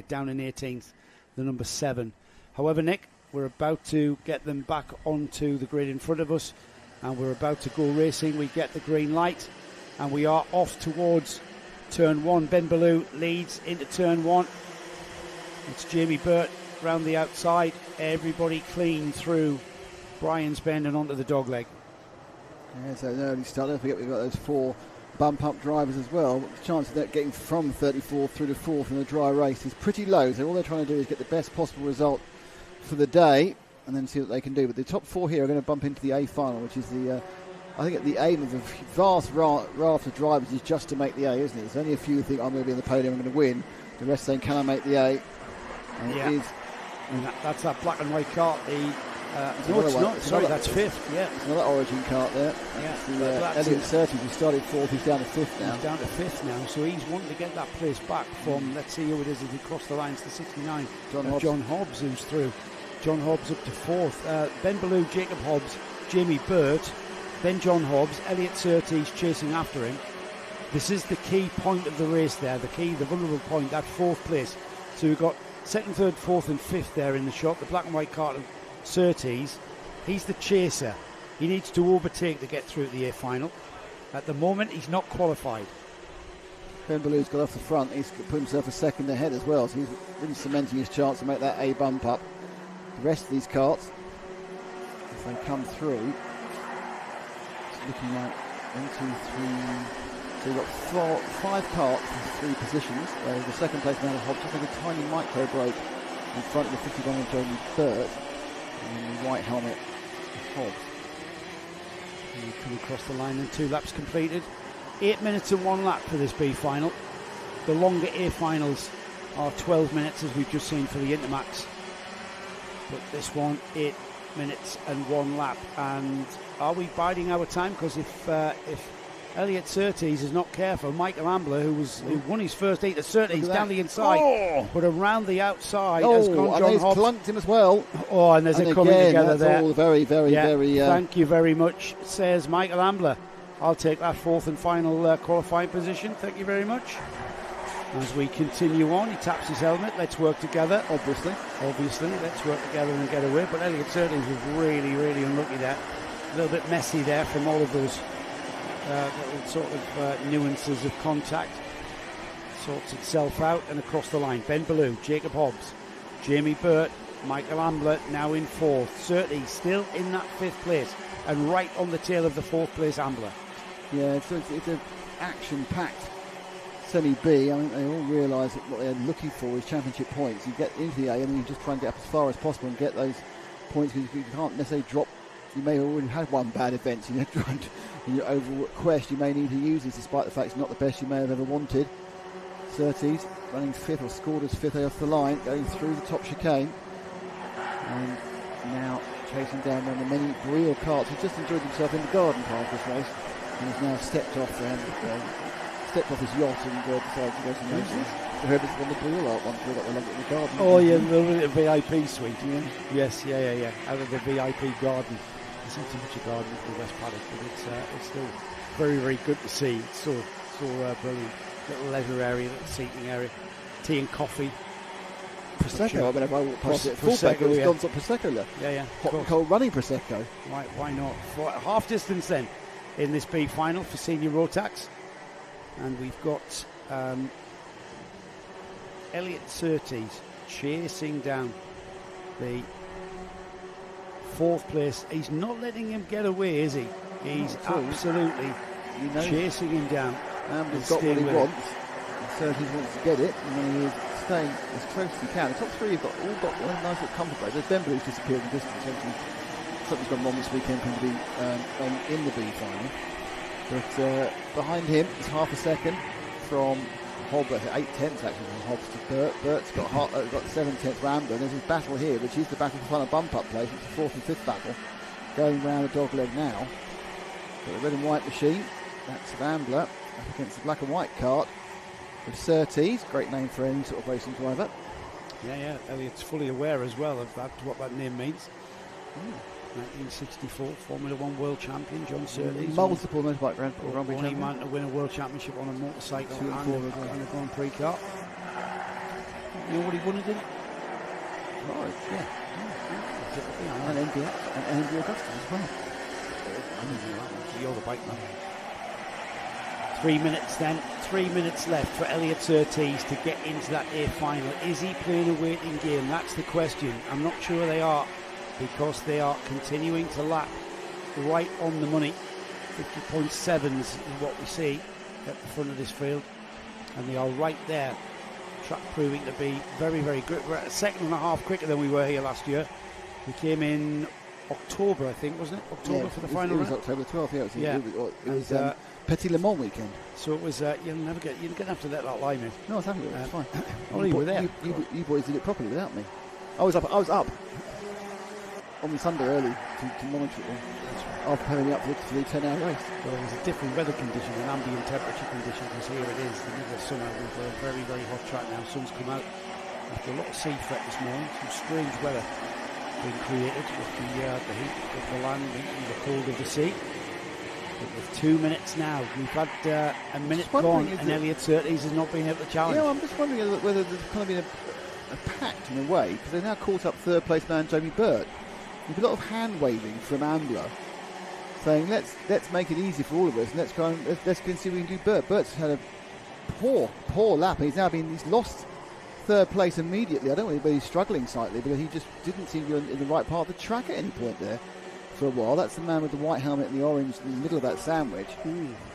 down in 18th, the number 7. However, Nick, we're about to get them back onto the grid in front of us, and we're about to go racing. We get the green light, and we are off towards turn 1. Ben Ballou leads into turn 1. It's Jamie Burt round the outside. Everybody clean through Brian's Bend and onto the dogleg. Yeah, so an early start. Don't forget we've got those 4 bump-up drivers as well. The chance of that getting from 34th through to 4th in a dry race is pretty low. So all they're trying to do is get the best possible result for the day and then see what they can do. But the top 4 here are going to bump into the A final, which is the, I think the aim of the vast raft of drivers is just to make the A, isn't it? There's only a few who think I'm going to be in the podium, I'm going to win. The rest saying, can I make the A? And yeah. It is. And that's that black and white cart. No, it's not. Sorry, that's 5th. Yeah, it's another Origin cart there. Yeah, Elliot Surtees, who started 4th, he's down to 5th now. He's down to 5th now, so he's wanting to get that place back from, let's see who it is as he crossed the lines to 69. John Hobbs, who's through. John Hobbs up to 4th. Ben Ballou, Jacob Hobbs, Jamie Burt, then John Hobbs, Elliot Surtees chasing after him. This is the key point of the race there, the vulnerable point, that 4th place. So we've got 2nd, 3rd, 4th and 5th there in the shot. The black and white cart of Surtees, he's the chaser. He needs to overtake to get through to the A final. At the moment, he's not qualified. Ben Ballou's got off the front. He's put himself a second ahead as well, so he's really cementing his chance to make that A bump up. The rest of these carts, if they come through, it's looking like 1, 2, 3. So we've got 5 carts in 3 positions. The second place man of Hobbs, just like a tiny micro break in front of the 51 of Jamie Burt, and the white helmet of Hobbs. And we come across the line and 2 laps completed. 8 minutes and 1 lap for this B final. The longer A finals are 12 minutes, as we've just seen for the Intermax. But this one, 8 minutes and 1 lap. And are we biding our time? Because if Elliot Surtees is not careful, Michael Ambler, who won his first heat at Surtees down the inside, but around the outside has gone John Hobbs. Clunked him as well. Oh, and there's a coming together there. All very, very. Thank you very much, says Michael Ambler. I'll take that 4th and final qualifying position. Thank you very much. As we continue on, he taps his helmet. Let's work together. Obviously, let's work together and get away. But Elliot Surtees was really, really unlucky there. A little bit messy there from all of those little sort of nuances of contact. Sorts itself out and across the line. Ben Ballou, Jacob Hobbs, Jamie Burt, Michael Ambler now in 4th. Surtees still in that 5th place and right on the tail of the 4th place Ambler. Yeah, it's an action-packed semi-B. I mean, they all realise that what they're looking for is championship points. You get into the A and then you just try and get up as far as possible and get those points, because you can't necessarily drop. You may have already had one bad event, so in your overall quest you may need to use this, despite the fact it's not the best you may have ever wanted. Surtees running 5th, or scored as 5th off the line, going through the top chicane, and now chasing down one of the many real carts who just enjoyed himself in the garden part of this race, and has now stepped off his yacht and decided to go to races. I heard it's on the Breel art one, I got the in the garden. Oh yeah, the VIP suite. Yeah. Yes, yeah. Out of the VIP garden. There's not too much a garden for the West Paddock, but it's still very, very good to see. It's so brilliant. Little leisure area, little seating area, tea and coffee. Prosecco. Whenever I walk past it, fullback, it was Gonzo Prosecco there. Yeah. Hot and cold running Prosecco. Why not? For half distance then in this B final for senior Rotax, and we've got Elliot Surtees chasing down the 4th place. He's not letting him get away, is he? He's absolutely chasing him down. He's got what he wants. Surtees wants to get it, and then he is staying as close as he can. The top 3 have all got a nice little comfort break. There's Ben Ballou who's disappeared in distance. Something's gone wrong this weekend for him to be in the B final. But behind him is half a second from Hobbs, 8/10 actually from Hobbs to Burt. Burt's got 7/10 for Ambler, and there's his battle here, which is the battle for final bump-up place. It's the 4th and 5th battle going round the dogleg now. But the red and white machine, that's of Ambler up against the black and white cart of Surtees. Great name for any sort of racing driver. Yeah. Elliot's fully aware as well of what that name means. 1964 Formula 1 World Champion John Surtees. Multiple motorbike Grand Prix champion. Only man to win a World Championship on a motorcycle and a Grand Prix car. You know what he won it in? Florida, yeah. And NB Augusta as well. You're the bike man. 3 minutes then. 3 minutes left for Elliot Surtees to get into that A final. Is he playing a waiting game? That's the question. I'm not sure they are, because they are continuing to lap right on the money. 50.7s is what we see at the front of this field, and they are right there. Track proving to be very, very good. We're at a second and a half quicker than we were here last year. We came in October, I think, wasn't it? October for the final. It was October 12th. Yeah, it was Petit Le Mans weekend. So it was. You're going to have to let that lie, mate. No, I was having it. It's fine. Oh, you were there. You boys did it properly without me. I was up on the Sunday early to monitor it all, after pulling me up for the 10-hour race. Well, it was a different weather condition, an ambient temperature condition, because here it is, the middle of summer, with a very, very hot track now. Sun's come out after a lot of sea threat this morning. Some strange weather being created with the heat of the land and the cold of the sea. But with 2 minutes now, we've had a minute gone, and Elliot Surtees has not been able to challenge. Yeah, I'm just wondering whether there's kind of been a pact in a way, because they've now caught up third place man Jamie Burt. There's a lot of hand waving from Ambler, saying let's make it easy for all of us, and let's go and let's see what we can do. Burt's had a poor lap. He's lost third place immediately. I don't know whether he's struggling slightly, but he just didn't seem to be in the right part of the track at any point there for a while. That's the man with the white helmet and the orange in the middle of that sandwich.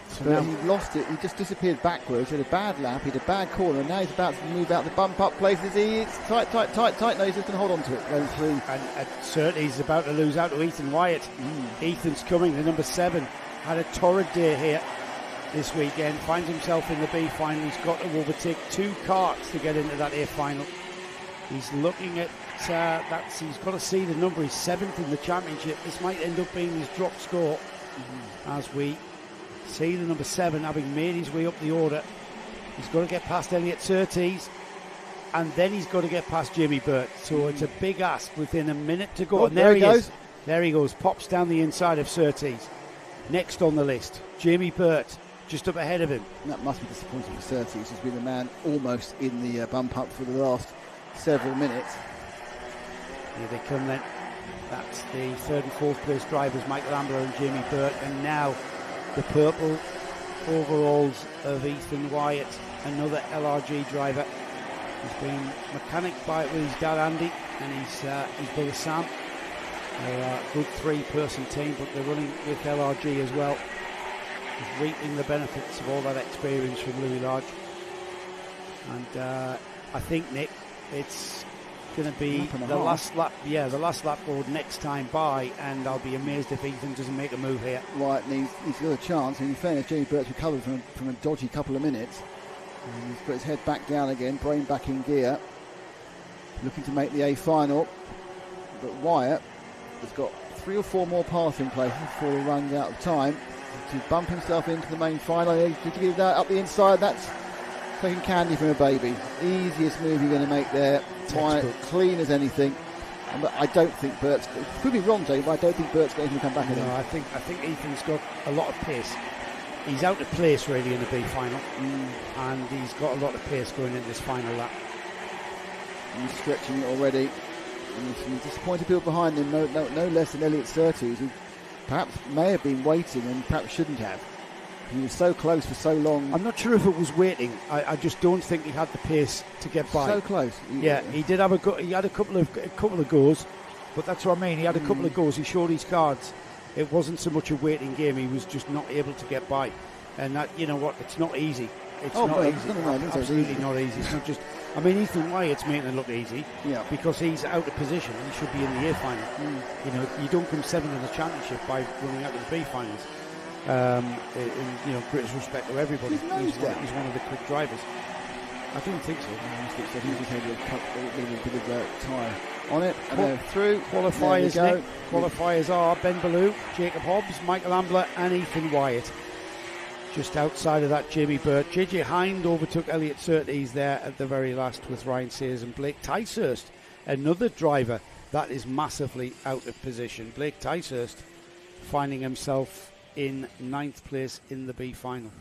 So but he lost it. He just disappeared backwards. He had a bad lap. He had a bad corner. And now he's about to move out the bump up places. He's tight. No, he's just going to hold on to it going through. And certainly he's about to lose out to Ethan Wyatt. Ethan's coming, the number 7. Had a torrid day here this weekend. Finds himself in the B final. He's got to overtake 2 carts to get into that A final. He's looking at he's got to see the number. He's 7th in the championship. This might end up being his drop score as we see the number 7 having made his way up the order. He's got to get past Elliot Surtees, and then he's got to get past Jamie Burt. So it's a big ask within a minute to go. Oh, and there he goes. There he goes. Pops down the inside of Surtees. Next on the list, Jamie Burt, just up ahead of him. And that must be disappointing for Surtees, who's been the man almost in the bump up for the last several minutes. Here they come then. That's the 3rd and 4th place drivers, Michael Ambler and Jamie Burt, and now the purple overalls of Ethan Wyatt, another LRG driver. He's been mechanic by with his dad Andy and his brother Sam. They're a good 3-person team, but they're running with LRG as well. He's reaping the benefits of all that experience from Louis Large. And I think, Nick, it's going to be the last lap board next time by, and I'll be amazed if Ethan doesn't make a move here. Right, and he's got a chance. And in fairness, Jamie Burt's recovered from a dodgy couple of minutes. And he's put his head back down again, brain back in gear, looking to make the A final. But Wyatt has got 3 or 4 more passing places before he runs out of time to bump himself into the main final. He's going to get that up the inside. That's taking candy from a baby. Easiest move you're going to make there. Wyatt, clean as anything. But I don't think Burt's... Could be wrong, Dave, but I don't think Burt's going to come back again. No, I think Ethan's got a lot of pace. He's out of place really in the B final, and he's got a lot of pace going in this final lap. He's stretching it already. And some disappointed people behind him, no less than Elliot Surtees, who perhaps may have been waiting and perhaps shouldn't have. He was so close for so long. I'm not sure if it was waiting. I just don't think he had the pace to get by. So close. Yeah, he did have he had a couple of goes, but that's what I mean. He had a couple of goes. He showed his cards. It wasn't so much a waiting game. He was just not able to get by, and that, you know what? It's not easy. It's not easy. Absolutely not easy. It's not just. I mean, Ethan Wyatt's making it look easy, because he's out of position and he should be in the A final. You know, you don't come 7th in the championship by running out of the B finals. In greatest respect to everybody. He's one of the quick drivers. I don't think so. He just had a bit of tyre on it, and they're through. Qualifiers, Nick. Qualifiers are Ben Ballou, Jacob Hobbs, Michael Ambler and Ethan Wyatt. Just outside of that, Jamie Burt. JJ Hind overtook Elliot Surtees there at the very last with Ryan Sayers and Blake Ticehurst, another driver that is massively out of position. Blake Ticehurst finding himself in 9th place in the B final.